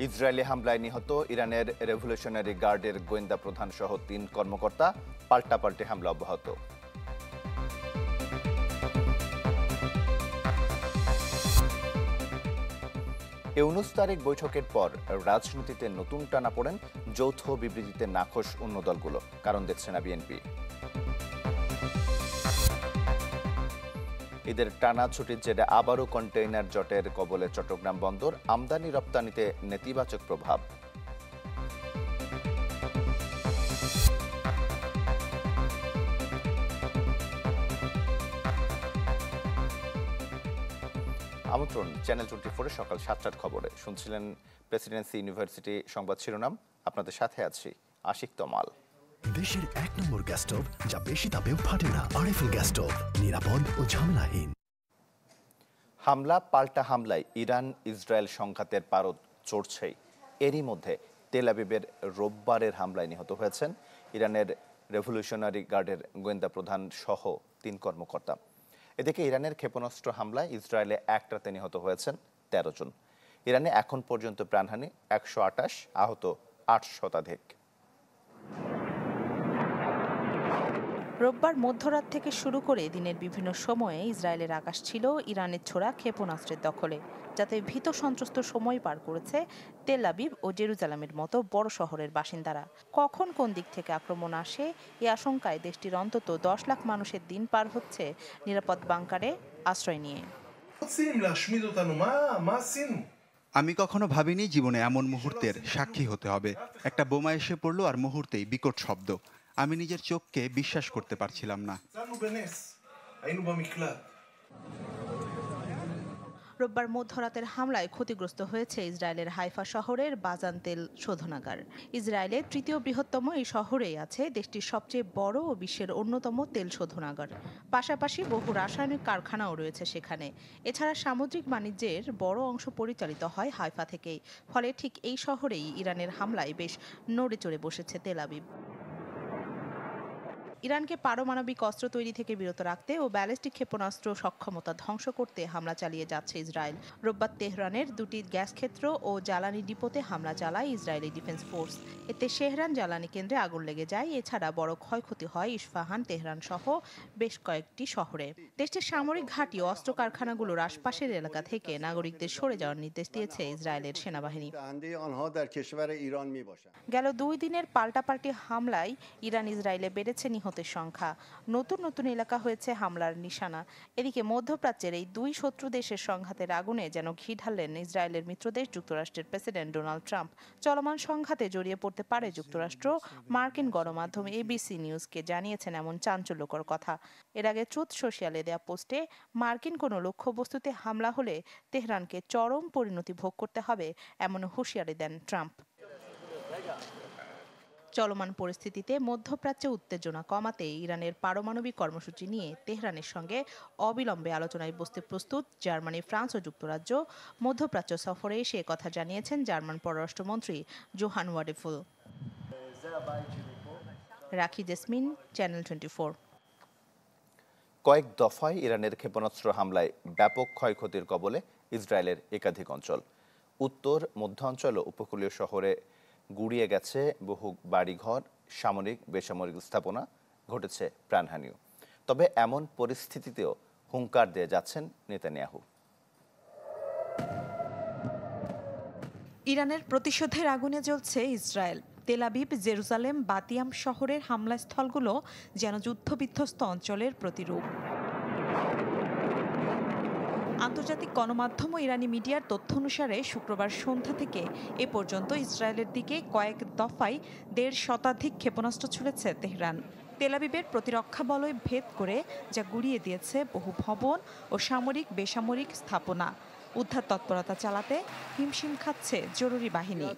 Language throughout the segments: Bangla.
ইসরায়েলি হামলায় নিহত ইরানের রেভলিউশনারি গার্ডের গোয়েন্দা প্রধান সহ ৩ কর্মকর্তা, পাল্টাপাল্টি হামলা অব্যাহত। ইউনূস তারিক বৈঠকের পর রাজনীতিতে নতুন টানাপোড়েন, যৌথ বিবৃতিতে নাখোশ অন্য দলগুলো, কারণ দেখছে না বিএনপি। ঈদের টানা ছুটির জেরে আবারও কন্টেইনার জটের কবলে চট্টগ্রাম বন্দর, আমদানি রপ্তানিতে নেতিবাচক প্রভাব। আমন্ত্রণ চ্যানেল 24 সকাল 7টার খবরে। শুনছিলেন প্রেসিডেন্সি ইউনিভার্সিটি সংবাদ শিরোনাম। আপনাদের সাথে আছি আশিক তমাল। দেশের 1 নম্বর গ্যাস স্টোভ যা বেশি তাপেও ফাটে না, আরএফএল গ্যাস স্টোভ, নিরাপদ ও ঝামেলাহীন। হামলা পাল্টা হামলায় ইরান ইসরায়েল সংঘাতের পারদ চড়ছেই। এরই মধ্যে তেল আবিবের রোববারের হামলায় নিহত হয়েছেন ইরানের রেভলিউশনারি গার্ডের গোয়েন্দা প্রধান সহ 3 কর্মকর্তা। এদিকে ইরানের ক্ষেপণাস্ত্র হামলায় ইসরায়েলে এক রাতে নিহত হয়েছেন 13 জন। ইরানে এখন পর্যন্ত প্রাণহানি 128, আহত 8 শতাধিক। রোববার মধ্যরাত থেকে শুরু করে দিনের বিভিন্ন সময়ে ইসরায়েলের আকাশ ছিল ইরানের ছোড়া ক্ষেপণাস্ত্রের দখলে, যাতে ভীত সন্ত্রস্ত সময় পার করেছে তেল আবিব ও জেরুজালেমের মতো বড় শহরের বাসিন্দারা। কখন কোন দিক থেকে আক্রমণ আসে এই আশঙ্কায় দেশটির অন্তত 10 লাখ মানুষের দিন পার হচ্ছে নিরাপদ বাংকারে আশ্রয় নিয়ে। আমি কখনো ভাবিনি জীবনে এমন মুহূর্তের সাক্ষী হতে হবে। একটা বোমা এসে পড়লো আর মুহূর্তেই বিকট শব্দ। আমি নিজের চোখকে বিশ্বাস করতে পারছিলাম না। রোববার মধ্যরাতের হামলায় ক্ষতিগ্রস্ত হয়েছে ইসরায়েলের হাইফা শহরের বাজান তেল শোধনাগার। ইসরায়েলের 3য় বৃহত্তম এই শহরেই আছে দেশটির সবচেয়ে বড় ও বিশ্বের অন্যতম তেল শোধনাগার। পাশাপাশি বহু রাসায়নিক কারখানাও রয়েছে সেখানে। এছাড়া সামুদ্রিক বাণিজ্যের বড় অংশ পরিচালিত হয় হাইফা থেকেই। ফলে ঠিক এই শহরেই ইরানের হামলায় বেশ নড়ে চড়ে বসেছে তেল আবিব। ইরানকে পারমাণবিক অস্ত্র তৈরি থেকে বিরত রাখতে ও ব্যালিস্টিক ক্ষেপণাস্ত্র সক্ষমতা ধ্বংস করতে হামলা চালিয়ে যাচ্ছে ইসরায়েল। রোববার তেহরানের 2টি গ্যাস ক্ষেত্র ও জ্বালানি ডিপোতে হামলা চালায় ইসরায়েলি ডিফেন্স ফোর্স। এতে শেহরান জ্বালানি কেন্দ্রে আগুন লেগে যায়। এছাড়া বড় ক্ষয়ক্ষতি হয় ইস্পাহান, তেহরান সহ বেশ কয়েকটি শহরে। দেশটির সামরিক ঘাঁটি ও অস্ত্র কারখানাগুলোর আশপাশের এলাকা থেকে নাগরিকদের সরে যাওয়ার নির্দেশ দিয়েছে ইসরায়েলের সেনাবাহিনী। গেল 2 দিনের পাল্টাপাল্টি হামলায় ইরান ইসরায়েলে বেড়েছে নিহতের সংখ্যা। নতুন নতুন এলাকা হয়েছে হামলার নিশানা। এদিকে মধ্যপ্রাচ্যের এই 2 শত্রু দেশের সংঘাতের আগুনে যেন ঘি ঢাললেন ইসরায়েলের মিত্রদেশ যুক্তরাষ্ট্রের প্রেসিডেন্ট ডোনাল্ড ট্রাম্প। চলমান সংঘাতে জড়িয়ে পড়তে পারে যুক্তরাষ্ট্র। মার্কিন গণমাধ্যম এবিসি নিউজকে জানিয়েছেন এমন চাঞ্চল্যকর কথা। এর আগে ট্রুথ সোশ্যালে দেয়া পোস্টে মার্কিন কোনো লক্ষ্যবস্তুতে হামলা হলে তেহরানকে চরম পরিণতি ভোগ করতে হবে এমন হুঁশিয়ারি দেন ট্রাম্প। চলমান পরিস্থিতিতে মধ্যপ্রাচ্যে উত্তেজনা কমাতে ইরানের পারমাণবিক কর্মসূচি নিয়ে তেহরানের সঙ্গে অবিলম্বে আলোচনায় বসতে প্রস্তুত জার্মানি, ফ্রান্স ও যুক্তরাজ্য। মধ্যপ্রাচ্য সফরে এসে কথা জানিয়েছেন জার্মান পররাষ্ট্রমন্ত্রী জোহান ওয়াডেফুল। রাখি জেসমিন, চ্যানেল 24। কয়েক দফায় ইরানের ক্ষেপণাস্ত্র হামলায় ব্যাপক ক্ষয়ক্ষতির কবলে ইসরায়েলের একাধিক অঞ্চল। উত্তর মধ্যাঞ্চল ও উপকূলীয় শহরে গুড়িয়ে গেছে বহু বাড়িঘর, সামরিক বেসামরিক স্থাপনা, ঘটেছে প্রাণহানিও। তবে এমন পরিস্থিতিতেও হুঙ্কার দিয়ে যাচ্ছেন নেতানিয়াহু। ইরানের প্রতিশোধের আগুনে জ্বলছে ইসরায়েল। তেল আবিব, জেরুজালেম, বাতিয়াম শহরের হামলাস্থলগুলো যেন যুদ্ধবিধ্বস্ত অঞ্চলের প্রতিরূপ। আন্তর্জাতিক গণমাধ্যম ও ইরানি মিডিয়ার তথ্য অনুসারে শুক্রবার সন্ধ্যা থেকে এ পর্যন্ত ইসরায়েলের দিকে কয়েক দফায় 1.5 শতাধিক ক্ষেপণাস্ত্র ছুড়েছে তেহরান। তেল আবিবের প্রতিরক্ষা বলয় ভেদ করে যা গুড়িয়ে দিয়েছে বহু ভবন ও সামরিক বেসামরিক স্থাপনা। উদ্ধার তৎপরতা চালাতে হিমশিম খাচ্ছে জরুরি বাহিনী।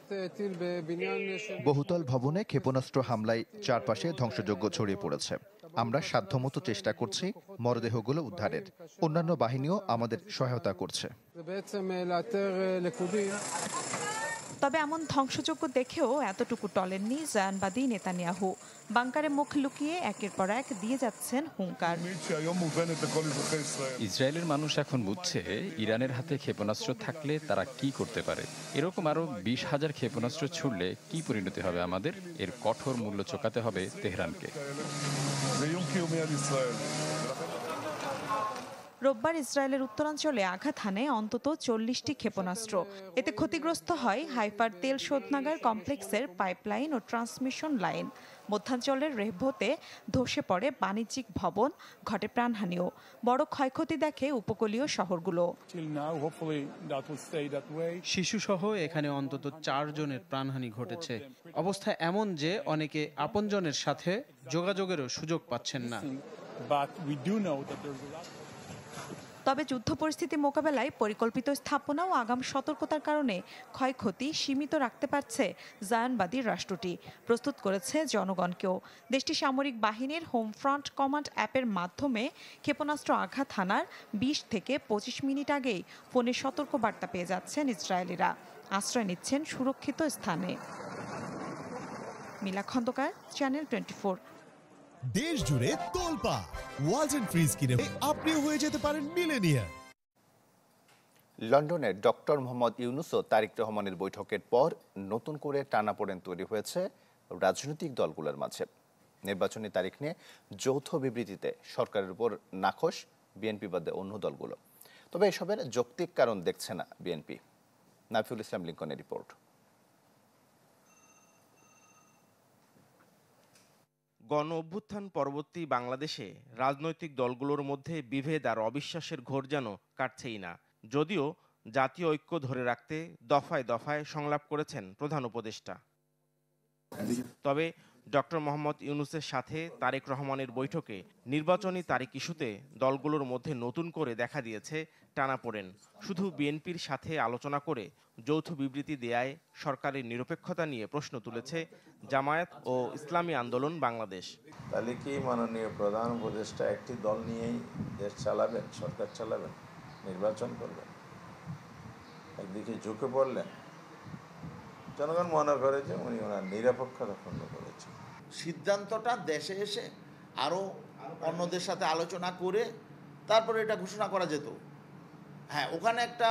বহুতল ভবনে ক্ষেপণাস্ত্র হামলায় চারপাশে ধ্বংসযজ্ঞ ছড়িয়ে পড়েছে। আমরা সাধ্যমতো চেষ্টা করছি মরদেহগুলো উদ্ধারের। অন্যান্য বাহিনীও আমাদের সহায়তা করছে। তবে এমন ধ্বংসযজ্ঞ দেখেও এতটুকু টলেননি জায়ানবাদী নেতানিয়াহু। বাংকারে মুখ লুকিয়ে একের পর এক দিয়ে যাচ্ছেন হুঙ্কার। ইসরায়েলের মানুষ এখন বুঝছে ইরানের হাতে ক্ষেপণাস্ত্র থাকলে তারা কি করতে পারে। এরকম আরো 20,000 ক্ষেপণাস্ত্র ছুড়লে কি পরিণতি হবে আমাদের? এর কঠোর মূল্য চোকাতে হবে তেহরানকে। রোববার ইসরায়েলের উত্তরাঞ্চলে আঘাত হানে অন্তত 40টি ক্ষেপণাস্ত্র। এতে ক্ষতিগ্রস্ত হয় হাইফার তেল শোধনাগার কমপ্লেক্সের পাইপলাইন ও ট্রান্সমিশন লাইন। মধ্যাঞ্চলের রেহভোতে ধসে পড়ে বাণিজ্যিক ভবন, ঘটে প্রাণহানিও। বড় ক্ষয়ক্ষতি দেখে উপকূলীয় শহরগুলো। শিশুসহ এখানে অন্তত 4 জনের প্রাণহানি ঘটেছে। অবস্থা এমন যে অনেকে আপনজনের সাথে যোগাযোগেরও সুযোগ পাচ্ছেন না। তবে যুদ্ধ পরিস্থিতি মোকাবেলায় পরিকল্পিত স্থাপনা ও আগাম সতর্কতার কারণে ক্ষয়ক্ষতি সীমিত রাখতে পারছে জায়ানবাদী রাষ্ট্রটি। প্রস্তুত করেছে জনগণকেও। দেশটির সামরিক বাহিনীর হোম ফ্রন্ট কমান্ড অ্যাপের মাধ্যমে ক্ষেপণাস্ত্র আঘাত হানার 20 থেকে 25 মিনিট আগেই ফোনে সতর্ক বার্তা পেয়ে যাচ্ছেন ইসরায়েলিরা। আশ্রয় নিচ্ছেন সুরক্ষিত স্থানে। মিলা খন্দকার, চ্যানেল 24। দেশ জুড়ে তোলপা ওয়ালটন ফ্রিজ কিনে আপনিও হয়ে যেতে পারেন মিলেনিয়ার। লন্ডনে ডক্টর মোহাম্মদ ইউনূস ও তারেক রহমানের বৈঠকের পর নতুন করে টানাপোড়েন তৈরি হয়েছে রাজনৈতিক দলগুলোর মাঝে। নির্বাচনী তারিখ নিয়ে যৌথ বিবৃতিতে সরকারের উপর নাখোশ বিএনপি বাদে অন্য দলগুলো। তবে এসবের যৌক্তিক কারণ দেখছে না বিএনপি। নাফিউল ইসলাম লিঙ্কনের রিপোর্ট। গণ অভ্যুত্থান পরবর্তী বাংলাদেশে রাজনৈতিক দলগুলোর মধ্যে বিভেদ আর অবিশ্বাসের ঘোর যেন কাটছেই না। যদিও জাতীয় ঐক্য ধরে রাখতে দফায় দফায় সংলাপ করেছেন প্রধান উপদেষ্টা। তবে ডক্টর মোহাম্মদ ইউনূসের সাথে তারেক রহমানের বৈঠকে নির্বাচনী তারিখ ইস্যুতে দলগুলোর মধ্যে নতুন করে দেখা দিয়েছে টানাপোড়েন। শুধু বিএনপির সাথে আলোচনা করে যৌথ বিবৃতি দেয়ায় সরকারের নিরপেক্ষতা নিয়ে প্রশ্ন তুলেছে জামায়াত ও ইসলামী আন্দোলন বাংলাদেশ। তাহলে কি মাননীয় প্রধান উপদেষ্টা একটি দল নিয়েই দেশ চালাবেন, সরকার চালাবেন, নির্বাচন করবেন? একদিকে ঝুঁকে পড়লেন, জনগণ মনে করে যে উনি ওনার নিরপেক্ষতা খণ্ড করেছেন। সিদ্ধান্তটা দেশে এসে আরও অন্যদের সাথে আলোচনা করে তারপরে এটা ঘোষণা করা যেত। হ্যাঁ, ওখানে একটা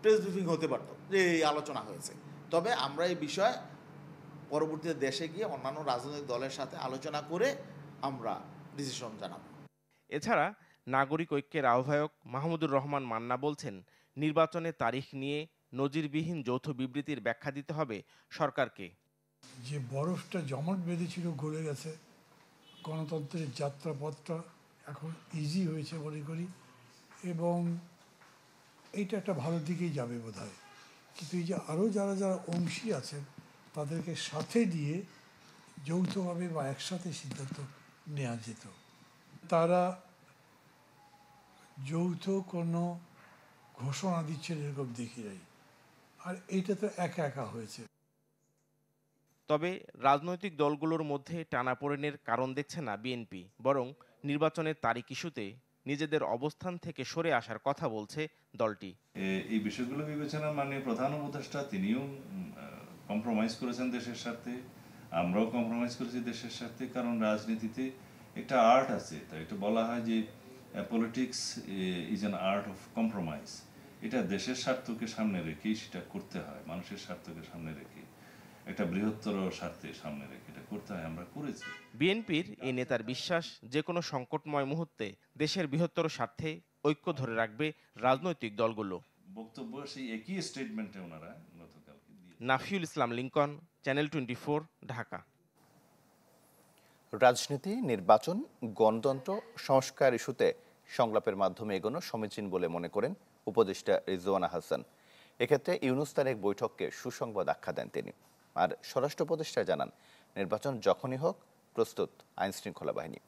প্রেস ব্রিফিং হতে পারতো যে এই আলোচনা হয়েছে। তবে আমরা এই বিষয়ে পরবর্তীতে দেশে গিয়ে অন্যান্য রাজনৈতিক দলের সাথে আলোচনা করে আমরা ডিসিশন জানাব। এছাড়া নাগরিক ঐক্যের আহ্বায়ক মাহমুদুর রহমান মান্না বলছেন, নির্বাচনের তারিখ নিয়ে নজিরবিহীন যৌথ বিবৃতির ব্যাখ্যা দিতে হবে সরকারকে। যে বরফটা জমাট বেঁধেছিল গলে গেছে, গণতন্ত্রের যাত্রাপথটা এখন ইজি হয়েছে মনে করি, এবং এইটা একটা ভালো দিকেই যাবে বোধহয়। কিন্তু এই যে আরও যারা যারা অংশী আছেন তাদেরকে সাথে দিয়ে যৌথভাবে বা একসাথে সিদ্ধান্ত নেওয়া যেত। তারা যৌথ কোনো ঘোষণা দিচ্ছেন এরকম দেখি নাই, আর এইটা তো একা একা হয়েছে। তবে রাজনৈতিক দলগুলোর মধ্যে টানাপোড়েনের কারণ দেখছে না বিএনপি, বরং নির্বাচনের তারিখ ইস্যুতে নিজেদের অবস্থান থেকে সরে আসার কথা বলছে দলটি। এই বিষয়গুলো বিবেচনা মাননীয় প্রধান উপদেষ্টা তিনিও কম্প্রোমাইজ করেছেন দেশের স্বার্থে, আমরাও কম্প্রোমাইজ করেছি দেশের স্বার্থে। কারণ রাজনীতিতে একটা আর্ট আছে, তাই এটা বলা হয় যে politics is an art of compromise. এটা দেশের স্বার্থকে সামনে রেখেই সেটা করতে হয়, মানুষের স্বার্থকে সামনে রেখে, একটা বৃহত্তর স্বার্থে সামনে রেখে এটা করতে হয়, আমরা করেছি। বিএনপির এই নেতার বিশ্বাস, যে কোনো সংকটময় মুহূর্তে দেশের বৃহত্তর স্বার্থে ঐক্য ধরে রাখবে রাজনৈতিক দলগুলো। বক্তব্য সেই একই স্টেটমেন্টে ওনারা গতকালকে দিয়ে। নাফিউল ইসলাম লিঙ্কন, চ্যানেল 24, ঢাকা। রাজনীতি, নির্বাচন, গণতন্ত্র, সংস্কার ইস্যুতে সংলাপের মাধ্যমে এগোনো সমীচীন বলে মনে করেন উপদেষ্টা রিজওয়ানা হাসান। এক্ষেত্রে ইউনূস তারেক বৈঠককে সুসংবাদ আখ্যা দেন তিনি। আর স্বরাষ্ট্র উপদেষ্টা জানান, নির্বাচন যখনই হোক প্রস্তুত আইনশৃঙ্খলা বাহিনী।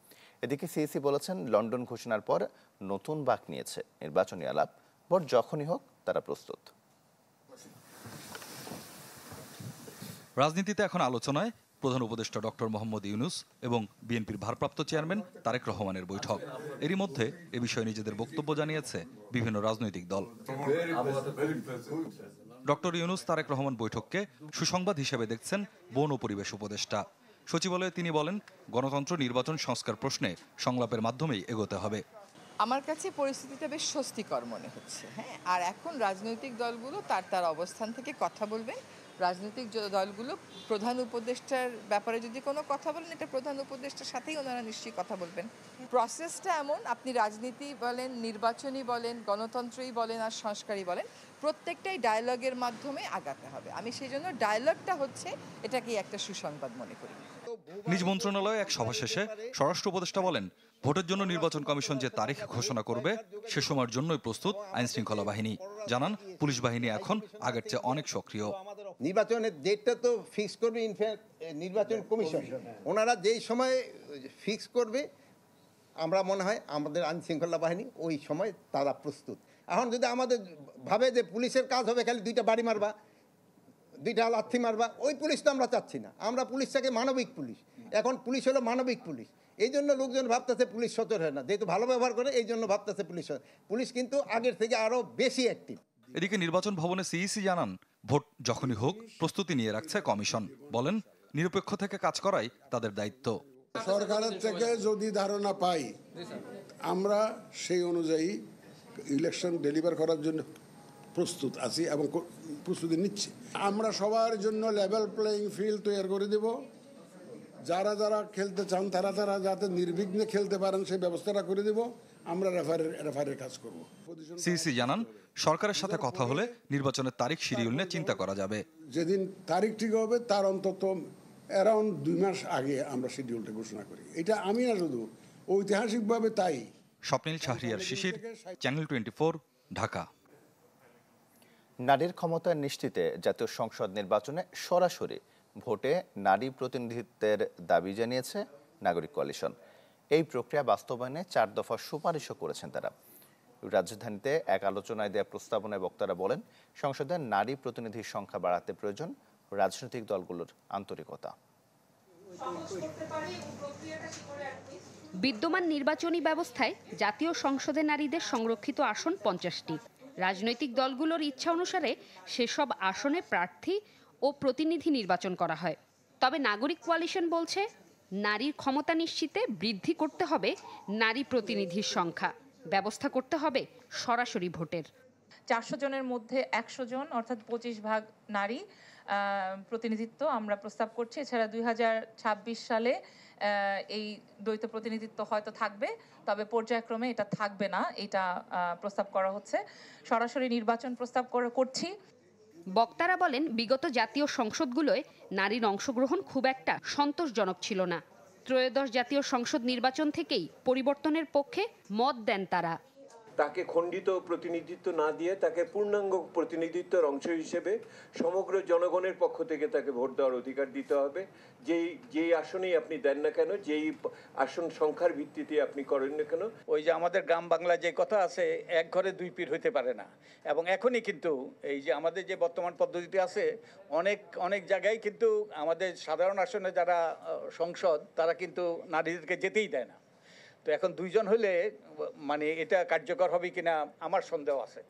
এদিকে সিইসি বলেছেন, লন্ডন ঘোষণার পর নতুন বাঁক নিয়েছে নির্বাচনী আলাপ, ভোট যখনই হোক তারা প্রস্তুত। রাজনীতিতে এখন আলোচনায় প্রধান উপদেষ্টা ডক্টর মোহাম্মদ ইউনূস এবং বিএনপির ভারপ্রাপ্ত চেয়ারম্যান তারেক রহমানের বৈঠক। এরই মধ্যে এ বিষয়ে নিজেদের বক্তব্য জানিয়েছে বিভিন্ন রাজনৈতিক দল। ডক্টর ইউনুস তারেক রহমান বৈঠককে সুসংবাদ হিসেবে দেখছেন বন ও পরিবেশ উপদেষ্টা। সচিবালয়ে তিনি বলেন, গণতন্ত্র নির্বাচন সংস্কার প্রশ্নে সংলাপের মাধ্যমেই এগোতে হবে। আমার কাছে পরিস্থিতিটা বেশ স্বস্তিকর মনে হচ্ছে। হ্যাঁ, আর এখন রাজনৈতিক দলগুলো তার অবস্থান থেকে কথা বলবেন। রাজনৈতিক দলগুলো প্রধান উপদেষ্টার ব্যাপারে যদি কোনো কথা বলেন, এটা প্রধান উপদেষ্টার সাথেই ওনারা নিশ্চয়ই কথা বলবেন। প্রসেসটা এমন, আপনি রাজনীতি বলেন, নির্বাচনী বলেন, গণতন্ত্রই বলেন আর সংস্কারই বলেন, প্রত্যেকটাই ডায়ালগের মাধ্যমে আগাতে হবে। আমি সেই জন্য ডায়ালগটা হচ্ছে এটাকেই একটা সুসংবাদ মনে করি। নিজ মন্ত্রণালয়ে এক সভা শেষে স্বরাষ্ট্র উপদেষ্টা বলেন, ভোটের জন্য নির্বাচন কমিশন যে তারিখ ঘোষণা করবে সে সময়ের জন্যই প্রস্তুত আইন শৃঙ্খলা বাহিনী। জানান, পুলিশ বাহিনী এখন আগের চেয়ে অনেক সক্রিয়। নির্বাচনের ডেটটা তো ফিক্স করবে ইনফ্যাক্ট নির্বাচন কমিশন। ওনারা যেই সময় ফিক্স করবে, আমরা মনে হয় আমাদের আইন শৃঙ্খলা বাহিনী ওই সময় তারা প্রস্তুত। এখন যদি আমাদের ভাবে যে পুলিশের কাজ হবে খালি 2টা বাড়ি মারবা, 2টা লাথি মারবা, ওই পুলিশ তো আমরা চাচ্ছি না। আমরা পুলিশটাকে মানবিক পুলিশ, এখন পুলিশ হলো মানবিক পুলিশ। এই জন্য লোকজন ভাবতেছে পুলিশ সচর হয় না, যেহেতু ভালো ব্যবহার করে এই জন্য ভাবতেছে পুলিশ কিন্তু আগের থেকে আরো বেশি অ্যাক্টিভ। এদিকে নির্বাচন ভবনে সিইসি জানান, ভোট যখনই হোক প্রস্তুতি নিয়ে রাখছে কমিশন। বলেন, নিরপেক্ষ থেকে কাজ করাই তাদের দায়িত্ব। সরকারের থেকে যদি ধারণা পাই, আমরা সেই অনুযায়ী ইলেকশন ডেলিভার করার জন্য প্রস্তুত আছি এবং প্রস্তুতি নিচ্ছি। আমরা সবার জন্য লেভেল প্লেয়িং ফিল্ড তৈরি করে দেব। যারা যারা খেলতে চান তারা যাতে নির্বিঘ্নে খেলতে পারেন সেই ব্যবস্থাটা করে দেব। আমরা রেফারের কাজ করব। সিইসি জানান, সরকারের সাথে কথা হলে নির্বাচনের তারিখ শিডিউল নিয়ে চিন্তা করা যাবে। যেদিন তারিখ ঠিক হবে তার অন্তত অ্যারাউন্ড 2 মাস আগে আমরা শিডিউলটা ঘোষণা করি। এটা আমি না, শুধু ঐতিহাসিকভাবে তাই। স্বপ্নিল শাহরিয়ার শিশির, চ্যানেল 24, ঢাকা। নারীর ক্ষমতা নিশ্চিতে জাতীয় সংসদ নির্বাচনে সরাসরি ভোটে নারী প্রতিনিধিত্বের দাবি জানিয়েছে নাগরিক কোয়ালিশন। এই প্রক্রিয়া বাস্তবায়নে 4 দফা সুপারিশও করেছেন তারা। রাজধানীতে এক আলোচনায় দেওয়া প্রস্তাবনায় বক্তারা বলেন, সংসদে নারী প্রতিনিধির সংখ্যা বাড়াতে প্রয়োজন রাজনৈতিক দলগুলোর আন্তরিকতা। বিদ্যমান নির্বাচনী ব্যবস্থায় জাতীয় সংসদে নারীদের সংরক্ষিত আসন 50টি। রাজনৈতিক দলগুলোর ইচ্ছা অনুসারে সেসব আসনে প্রার্থী ও প্রতিনিধি নির্বাচন করা হয়। তবে নাগরিক কোয়ালিশন বলছে, নারীর ক্ষমতা নিশ্চিতে বৃদ্ধি করতে হবে নারী প্রতিনিধির সংখ্যা, ব্যবস্থা করতে হবে সরাসরি ভোটের। 400 জনের মধ্যে 100 জন অর্থাৎ 25 ভাগ নারী প্রতিনিধিত্ব আমরা প্রস্তাব করছি। এছাড়া 2026 সালে এই দ্বৈত প্রতিনিধিত্ব হয়তো থাকবে, তবে পর্যায়ক্রমে এটা থাকবে না, এটা প্রস্তাব করা হচ্ছে। সরাসরি নির্বাচন প্রস্তাব করছি। বক্তারা বলেন, বিগত জাতীয় সংসদগুলোয় নারীর অংশগ্রহণ খুব একটা সন্তোষজনক ছিল না। ত্রয়োদশ জাতীয় সংসদ নির্বাচন থেকেই পরিবর্তনের পক্ষে মত দেন তারা। তাকে খণ্ডিত প্রতিনিধিত্ব না দিয়ে তাকে পূর্ণাঙ্গ প্রতিনিধিত্বের অংশ হিসেবে সমগ্র জনগণের পক্ষ থেকে তাকে ভোট দেওয়ার অধিকার দিতে হবে। যেই আসনেই আপনি দেন না কেন, যেই আসন সংখ্যার ভিত্তিতে আপনি করেন না কেন। ওই যে আমাদের গ্রাম বাংলা যে কথা আছে, এক ঘরে 2 পীর হইতে পারে না। এবং এখনই কিন্তু এই যে আমাদের যে বর্তমান পদ্ধতিতে আছে, অনেক জায়গায় কিন্তু আমাদের সাধারণ আসনে যারা সংসদ, তারা কিন্তু নারীদেরকে যেতেই দেয় না। তো এখন 2 জন হলে মানে এটা কার্যকর হবে কিনা আমার সন্দেহ আছে।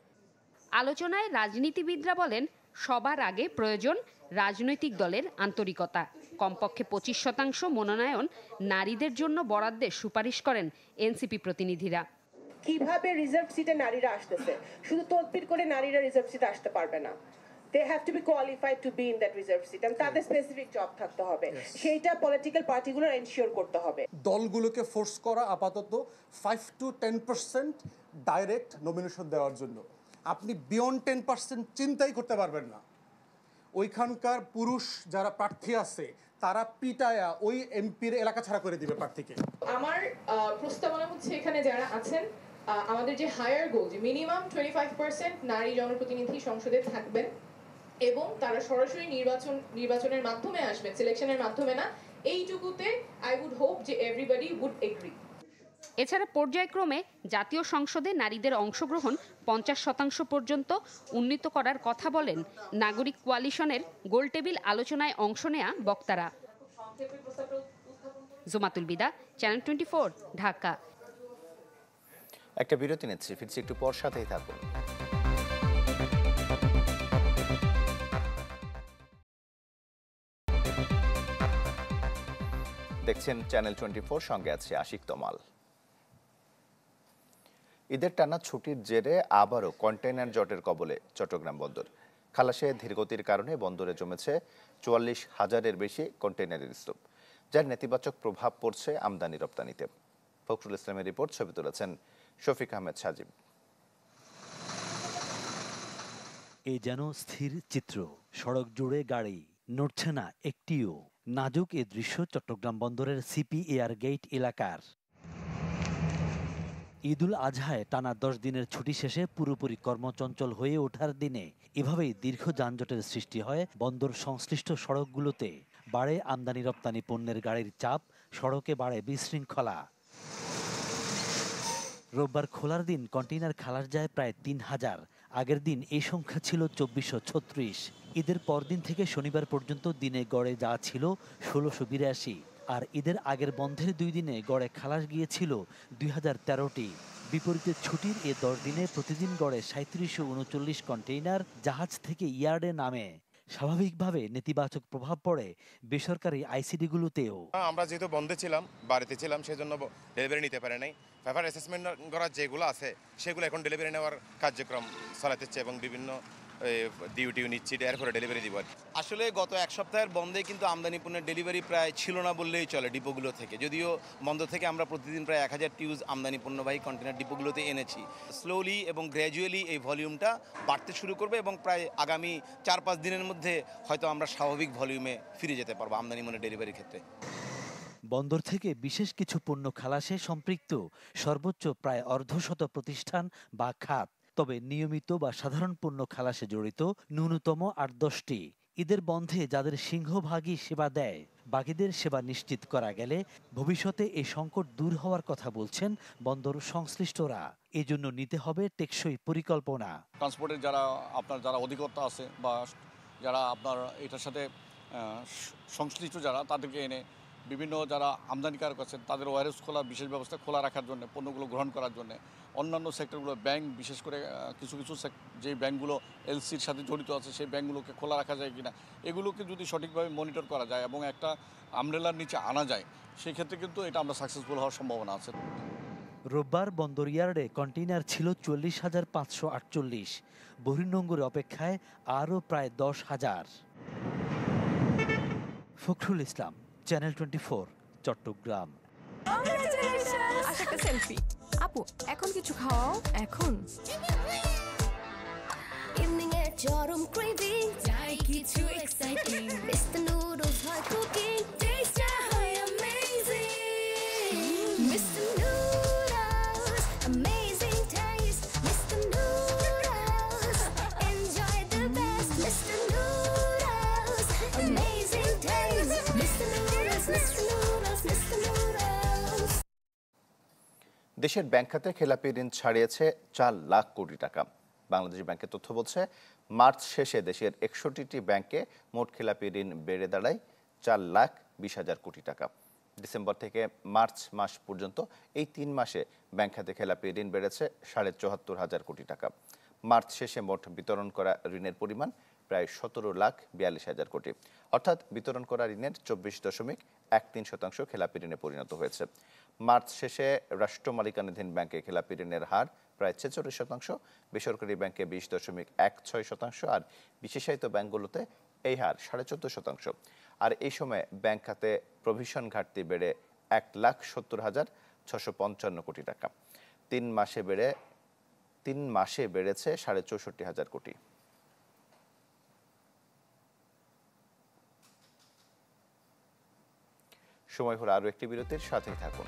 আলোচনায় রাজনীতিবিদরা বলেন, সবার আগে প্রয়োজন রাজনৈতিক দলের আন্তরিকতা। কমপক্ষে 25% মনোনয়ন নারীদের জন্য বরাদ্দের সুপারিশ করেন এনসিপি প্রতিনিধিরা। কিভাবে রিজার্ভ সিটে নারীরা আসতেছে, শুধু তদবির করে নারীরা রিজার্ভ সিটে আসতে পারবে না। They have to be qualified to be in that reserve seat, and তাদের স্পেসিফিক জব থাকতে হবে, সেইটা পলিটিক্যাল পার্টিগুলো এনশিওর করতে হবে। দলগুলোকে ফোর্স করা আপাতত 5 to 10% ডাইরেক্ট নমিনেশন দেওয়ার জন্য। আপনি বিয়ন্ড 10% চিন্তাই করতে পারবেন না। ওইখানকার পুরুষ যারা প্রার্থী আছে তারা পিটায়া ওই এমপির এলাকা ছাড়া করে দিবে প্রার্থীকে। আমার প্রস্তাবনা হচ্ছে, এখানে যারা আছেন আমাদের যে হায়ার গোল, যে মিনিমাম 25% নারী জনপ্রতিনিধি সংসদে থাকবেন এবং তারা সরাসরি নির্বাচনের মাধ্যমে আসবেন, সিলেকশনের মাধ্যমে না। এইটুকুতে আই উড হোপ যে এভরিবডি উড এগ্রি। এছাড়া পর্যায়ক্রমে জাতীয় সংসদে নারীদের অংশগ্রহণ 50% পর্যন্ত উন্নীত করার কথা বলেন নাগরিক কোয়ালিশনের গোলটেবিল আলোচনায় অংশ নেয়া বক্তারা। জুমাতুল বিদা, চ্যানেল 24, ঢাকা। একটা বিরতি নিচ্ছি, ফিরছি একটু পর, সাথেই থাকুন। দেখছেন চ্যানেল 24, সঙ্গে আছে আশিক তমাল। ঈদের টানা ছুটির জেরে আবারও কন্টেইনার জটের কবলে চট্টগ্রাম বন্দর। খালাসে ধীরগতির কারণে বন্দরে জমেছে 44,000-এর বেশি কন্টেইনারের স্তূপ, যার নেতিবাচক প্রভাব পড়ছে আমদানি রপ্তানিতে। ফখরুল ইসলামের রিপোর্ট, ছবি তুলেছেন শফিক আহমেদ সাজিব। এ যেন স্থির চিত্র, সড়ক জুড়ে গাড়ি নড়ছে না একটিও। নাজুক এ দৃশ্য চট্টগ্রাম বন্দরের সিপি এয়ার গেট এলাকার। ঈদুল আজহায় টানা 10 দিনের ছুটি শেষে পুরোপুরি কর্মচঞ্চল হয়ে ওঠার দিনে এভাবেই দীর্ঘ যানজটের সৃষ্টি হয় বন্দর সংশ্লিষ্ট সড়কগুলোতে। বাড়ে আমদানি রপ্তানি পণ্যের গাড়ির চাপ, সড়কে বাড়ে বিশৃঙ্খলা। রোববার খোলার দিন কন্টেইনার খালাস যায় প্রায় 3000। আগের দিন এই সংখ্যা ছিল 2436। ঈদের পরদিন থেকে শনিবার পর্যন্ত দিনে গড়ে যা ছিল 1682, আর ঈদের আগের বন্ধের 2 দিনে গড়ে খালাস গিয়েছিল 2013টি। বিপরীতে ছুটির এ 10 দিনে প্রতিদিন গড়ে 3739 কন্টেইনার জাহাজ থেকে ইয়ার্ডে নামে। স্বাভাবিকভাবে নেতিবাচক প্রভাব পড়ে বেসরকারি আইসিডিগুলোতেও। আমরা যেহেতু বন্ধে ছিলাম, বাড়িতে ছিলাম, সেজন্য ডেলিভারি নিতে পারে নাই। পেপার অ্যাসেসমেন্ট করার যেগুলো আছে সেগুলো এখন ডেলিভারি নেওয়ার কার্যক্রম চালাতেছে এবং বিভিন্ন ডিউটিও নিচ্ছি, এরপরে ডেলিভারি দিব। আসলে গত এক সপ্তাহের বন্ধে কিন্তু আমদানি পণ্যের ডেলিভারি প্রায় ছিল না বললেই চলে ডিপোগুলো থেকে। যদিও বন্ধ থেকে আমরা প্রতিদিন প্রায় 1000 টিউজ আমদানি পণ্যবাহী কন্টেনার ডিপোগুলোতে এনেছি। স্লোলি এবং গ্র্যাজুয়ালি এই ভলিউমটা বাড়তে শুরু করবে এবং প্রায় আগামী 4-5 দিনের মধ্যে হয়তো আমরা স্বাভাবিক ভলিউমে ফিরে যেতে পারবো আমদানি পণ্যের ডেলিভারির ক্ষেত্রে। বন্দর থেকে বিশেষ কিছু পণ্য খালাসে সম্পৃক্ত সর্বোচ্চ প্রায় অর্ধশত প্রতিষ্ঠান বা খাত। তবে নিয়মিত বা সাধারণ পণ্য খালাসে জড়িত ন্যূনতম 8-10টি। ঈদের বন্ধে যাদের সিংহভাগই সেবা দেয়, বাকিদের সেবা নিশ্চিত করা গেলে ভবিষ্যতে এই সংকট দূর হওয়ার কথা বলছেন বন্দর সংশ্লিষ্টরা। এজন্য নিতে হবে টেকসই পরিকল্পনা। ট্রান্সপোর্টের যারা অধিকর্তা আছে বা যারা আপনার এটার সাথে সংশ্লিষ্ট যারা, তাদেরকে এনে বিভিন্ন যারা আমদানিকারক আছেন তাদের ওয়ারেস খোলা, বিশেষ ব্যবস্থা খোলা রাখার জন্য, পণ্যগুলো গ্রহণ করার জন্য। অন্যান্য সেক্টরগুলো, ব্যাংক, বিশেষ করে কিছু যে ব্যাংকগুলো এলসির সাথে জড়িত আছে সেই ব্যাংকগুলোকে খোলা রাখা যায় কিনা, এগুলোকে যদি সঠিকভাবে মনিটর করা যায় এবং একটা আমব্রেলার নিচে আনা যায়, সেই ক্ষেত্রে কিন্তু এটা আমরা সাকসেসফুল হওয়ার সম্ভাবনা আছে। রোববার বন্দর ইয়ার্ডে কন্টেইনার ছিল 40,548। বহির্নোঙরে অপেক্ষায় আরও প্রায় 10,000। ফখরুল ইসলাম, চ্যানেল 24, চট্টগ্রাম। সেলফি আপু, এখন কিছু খাওয়াও। এখন ইভিনিং এর চরম ক্রেভিং, চাই কিছু এক্সাইটিং। মিস্টার নুডলস হয় কুকিং, টেস্ট হয় amazing. Mister noodles, amazing test. Mister noodles, enjoy the best. Mister noodles, amazing test. Mister noodles, mister noodles, mister noodles. দেশের ব্যাংক খাতে খেলাপি ঋণ ছাড়িয়েছে 4 লাখ কোটি টাকা। বাংলাদেশ ব্যাংকের তথ্য বলছে, মার্চ শেষে দেশের 61টি ব্যাংকে মোট খেলাপি ঋণ বেড়ে দাঁড়ায় 4,20,000 কোটি টাকা। ডিসেম্বর থেকে মার্চ মাস পর্যন্ত এই 3 মাসে ব্যাংক খাতে খেলাপি ঋণ বেড়েছে 74,500 কোটি টাকা। মার্চ শেষে মোট বিতরণ করা ঋণের পরিমাণ প্রায় 17,42,000 কোটি, অর্থাৎ বিতরণ করা ঋণের 24.13% খেলাপি ঋণে পরিণত হয়েছে। মার্চ শেষে রাষ্ট্র মালিকানাধীন ব্যাংকে খেলাপি ঋণের হার প্রায় 46%, বেসরকারি ব্যাংকে 20.16%, আর বিশেষায়িত ব্যাংকগুলোতে এই হার 14.5%। আর এই সময় ব্যাংক খাতে প্রভিশন ঘাটতি বেড়ে 1,70,655 কোটি টাকা। 3 মাসে বেড়েছে 64,500 কোটি। সময় হলো আরও একটি বিরতির, সাথেই থাকুন।